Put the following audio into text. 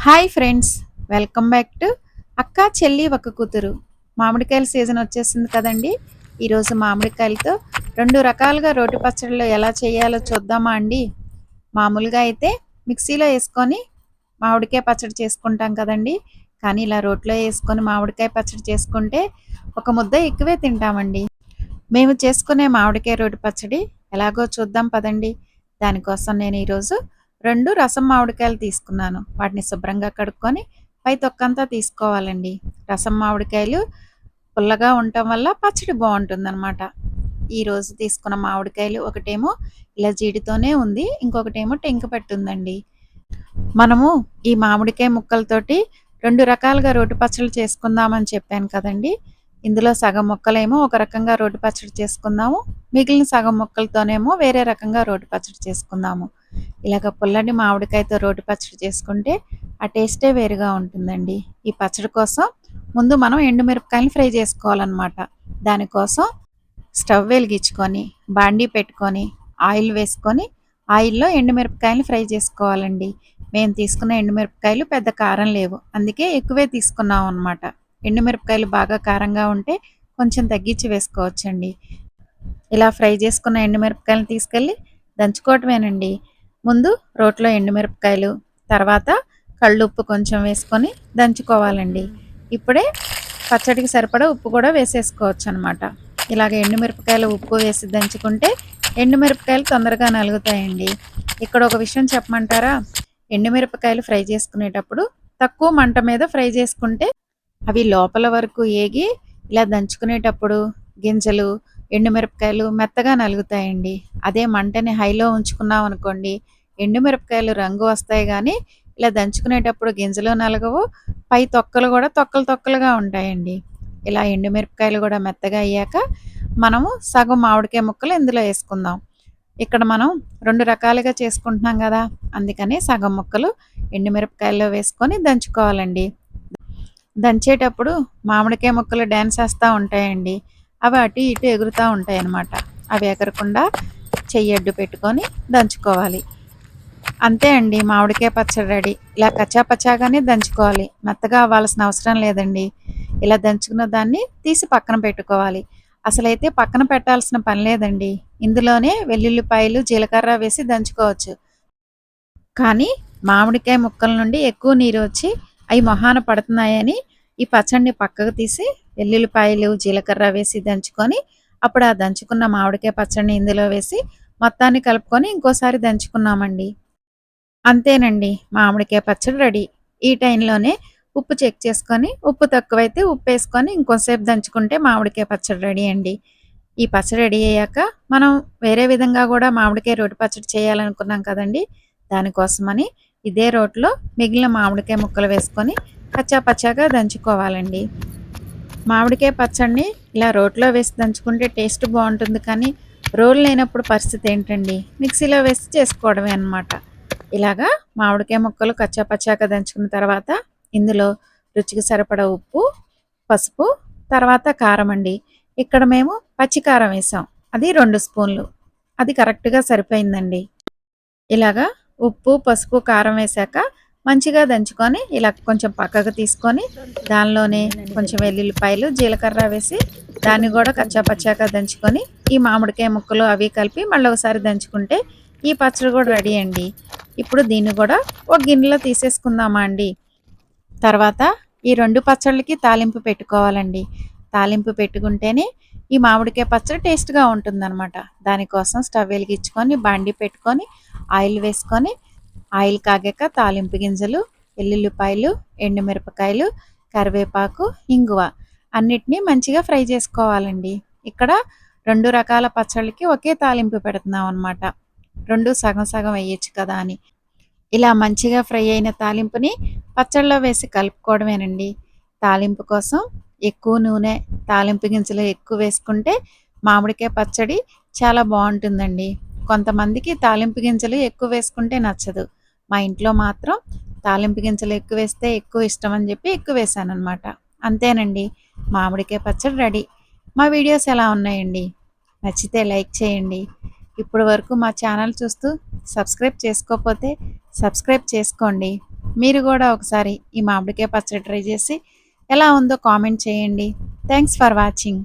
Hi friends, welcome back to అక్క చెల్లి ఒక కూతురు. మామిడికాయల సీజన్ వచ్చేసింది కదండి. ఈరోజు మామిడికాయలతో రెండు రకాలుగా రోటి పచ్చళ్ళు ఎలా చేయాలో చూద్దామా అండి. మామూలుగా అయితే మిక్సీలో వేసుకొని మామిడికాయ పచ్చడి చేసుకుంటాం కదండి. కానీ ఇలా రోట్లో వేసుకొని మామిడికాయ పచ్చడి చేసుకుంటే ఒక ముద్ద ఎక్కువే తింటామండి. మేము చేసుకునే మామిడికాయ రోటి పచ్చడి ఎలాగో చూద్దాం పదండి. దానికోసం నేను ఈరోజు 2 రసం మామిడికాయలు తీసుకున్నాను. వాటిని శుభ్రంగా కడుక్కొని పై తొక్కంతా తీసుకోవాలండి. రసం మామిడికాయలు పుల్లగా ఉండటం వల్ల పచ్చడి బాగుంటుందన్నమాట. ఈరోజు తీసుకున్న మామిడికాయలు ఒకటేమో ఇలా జీడితోనే ఉంది, ఇంకొకటేమో టెంక పట్టుందండి. మనము ఈ మామిడికాయ ముక్కలతోటి 2 రకాలుగా రోటి పచ్చళ్ళు చేసుకుందామని చెప్పాను కదండీ. ఇందులో సగం ముక్కలేమో ఒక రకంగా రోటి పచ్చడి చేసుకుందాము. మిగిలిన సగం ముక్కలతోనేమో వేరే రకంగా రోటి పచ్చడి చేసుకుందాము. ఇలాగ పుల్లని మామిడికాయతో రోటి పచ్చడి చేసుకుంటే ఆ టేస్టే వేరుగా ఉంటుందండి. ఈ పచ్చడి కోసం ముందు మనం ఎండుమిరపకాయలను ఫ్రై చేసుకోవాలన్నమాట. దానికోసం స్టవ్ వెలిగించుకొని బాండీ పెట్టుకొని ఆయిల్ వేసుకొని ఆయిల్లో ఎండుమిరపకాయలను ఫ్రై చేసుకోవాలండి. మేము తీసుకున్న ఎండుమిరపకాయలు పెద్ద కారం లేవు, అందుకే ఎక్కువే తీసుకున్నాం అనమాట. ఎండుమిరపకాయలు బాగా కారంగా ఉంటే కొంచెం తగ్గించి వేసుకోవచ్చండి. ఇలా ఫ్రై చేసుకున్న ఎండుమిరపకాయలను తీసుకెళ్ళి దంచుకోవటమేనండి. ముందు రోట్లో ఎండుమిరపకాయలు, తర్వాత కళ్ళుప్పు కొంచెం వేసుకొని దంచుకోవాలండి. ఇప్పుడే పచ్చడికి సరిపడా ఉప్పు కూడా వేసేసుకోవచ్చు అనమాట. ఇలాగ ఎండుమిరపకాయలు ఉప్పు వేసి దంచుకుంటే ఎండుమిరపకాయలు తొందరగా నలుగుతాయండి. ఇక్కడ ఒక విషయం చెప్పమంటారా? ఎండుమిరపకాయలు ఫ్రై చేసుకునేటప్పుడు తక్కువ మంట మీద ఫ్రై చేసుకుంటే అవి లోపల వరకు ఏగి ఇలా దంచుకునేటప్పుడు గింజలు, ఎండుమిరపకాయలు మెత్తగా నలుగుతాయండి. అదే మంటని హైలో ఉంచుకున్నాం అనుకోండి, ఎండుమిరపకాయలు రంగు వస్తాయి కానీ ఇలా దంచుకునేటప్పుడు గింజలు నలగవు, పై తొక్కలు కూడా తొక్కలు తొక్కలుగా ఉంటాయండి. ఇలా ఎండుమిరపకాయలు కూడా మెత్తగా అయ్యాక మనము సగం మామిడికాయ ముక్కలు ఇందులో వేసుకుందాం. ఇక్కడ మనం 2 రకాలుగా చేసుకుంటున్నాం కదా, అందుకని సగం ముక్కలు ఎండుమిరపకాయల్లో వేసుకొని దంచుకోవాలండి. దంచేటప్పుడు మామిడికాయ ముక్కలు డ్యాన్స్ వేస్తూ ఉంటాయండి. అవి అటు ఇటు ఎగురుతూ ఉంటాయి అన్నమాట. అవి ఎగరకుండా చెయ్యి అడ్డు పెట్టుకొని దంచుకోవాలి. అంతే అండి, మామిడికాయ పచ్చడి రెడీ. ఇలా కచ్చాపచ్చాగానే దంచుకోవాలి, మెత్తగా అవ్వాల్సిన అవసరం లేదండి. ఇలా దంచుకున్న దాన్ని తీసి పక్కన పెట్టుకోవాలి. అసలైతే పక్కన పెట్టాల్సిన పని లేదండి. ఇందులోనే వెల్లుల్లిపాయలు, జీలకర్ర వేసి దంచుకోవచ్చు. కానీ మామిడికాయ ముక్కల నుండి ఎక్కువ నీరు వచ్చి అవి మొహాన పడుతున్నాయని ఈ పచ్చడిని పక్కకు తీసి వెల్లుల్లిపాయలు, జీలకర్ర వేసి దంచుకొని అప్పుడు ఆ దంచుకున్న మామిడికాయ పచ్చడిని ఇందులో వేసి మొత్తాన్ని కలుపుకొని ఇంకోసారి దంచుకున్నామండి. అంతేనండి, మామిడికాయ పచ్చడి రెడీ. ఈ టైంలోనే ఉప్పు చెక్ చేసుకొని ఉప్పు తక్కువైతే ఉప్పు వేసుకొని ఇంకోసేపు దంచుకుంటే మామిడికాయ పచ్చడి రెడీ అండి. ఈ పచ్చడి రెడీ అయ్యాక మనం వేరే విధంగా కూడా మామిడికాయ రోటి పచ్చడి చేయాలనుకున్నాం కదండి. దానికోసమని ఇదే రోట్లో మిగిలిన మామిడికాయ ముక్కలు వేసుకొని పచ్చా పచ్చాగా దంచుకోవాలండి. మామిడికాయ పచ్చడిని ఇలా రోట్లో వేసి దంచుకుంటే టేస్ట్ బాగుంటుంది, కానీ రోలు లేనప్పుడు పరిస్థితి ఏంటండి, మిక్సీలో వేసి చేసుకోవడమే అన్నమాట. ఇలాగా మామిడికాయ ముక్కలు కచ్చాపచ్చాగా దంచుకున్న తర్వాత ఇందులో రుచికి సరిపడా ఉప్పు, పసుపు, తర్వాత కారం అండి. ఇక్కడ మేము పచ్చికారం వేసాం, అది 2 స్పూన్లు. అది కరెక్ట్గా సరిపోయిందండి. ఇలాగా ఉప్పు, పసుపు, కారం వేసాక మంచిగా దంచుకొని ఇలా కొంచెం పక్కకు తీసుకొని దానిలోనే కొంచెం వెల్లుల్లిపాయలు, జీలకర్ర వేసి దాన్ని కూడా కచ్చాపచ్చాగా దంచుకొని ఈ మామిడికాయ ముక్కలు అవి కలిపి మళ్ళీ ఒకసారి దంచుకుంటే ఈ పచ్చడి కూడా రెడీ అండి. ఇప్పుడు దీన్ని కూడా ఒక గిన్నెలో తీసేసుకుందామా అండి. తర్వాత ఈ 2 పచ్చళ్ళకి తాలింపు పెట్టుకోవాలండి. తాలింపు పెట్టుకుంటేనే ఈ మామిడికాయ పచ్చడి టేస్ట్గా ఉంటుందన్నమాట. దానికోసం స్టవ్ వెలిగించుకొని బాండీ పెట్టుకొని ఆయిల్ వేసుకొని ఆయిల్ కాగాక తాలింపు గింజలు, ఎల్లుల్లిపాయలు, ఎండుమిరపకాయలు, కరివేపాకు, ఇంగువ అన్నిటినీ మంచిగా ఫ్రై చేసుకోవాలండి. ఇక్కడ 2 రకాల పచ్చళ్ళకి ఒకే తాలింపు పెడుతున్నాం అనమాట. 2 సగం సగం వేయచ్చు కదా అని. ఇలా మంచిగా ఫ్రై అయిన తాలింపుని పచ్చళ్ళలో వేసి కలుపుకోవడమేనండి. తాలింపు కోసం ఎక్కువ నూనె, తాలింపు గింజలు ఎక్కువ వేసుకుంటే మామిడికాయ పచ్చడి చాలా బాగుంటుందండి. కొంతమందికి తాలింపు గింజలు ఎక్కువ వేసుకుంటే నచ్చదు. మా ఇంట్లో మాత్రం తాలింపు గింజలు ఎక్కువ వేస్తే ఎక్కువ ఇష్టం అని చెప్పి ఎక్కువ వేసాను అనమాట. అంతేనండి, మామిడికాయ పచ్చడి రెడీ. మా వీడియోస్ ఎలా ఉన్నాయండి? నచ్చితే లైక్ చేయండి. ఇప్పటి వరకు మా ఛానల్ చూస్తూ సబ్స్క్రైబ్ చేసుకోకపోతే సబ్స్క్రైబ్ చేసుకోండి. మీరు కూడా ఒకసారి ఈ మామిడికాయ పచ్చడి ట్రై చేసి ఎలా ఉందో కామెంట్ చేయండి. Thanks for watching.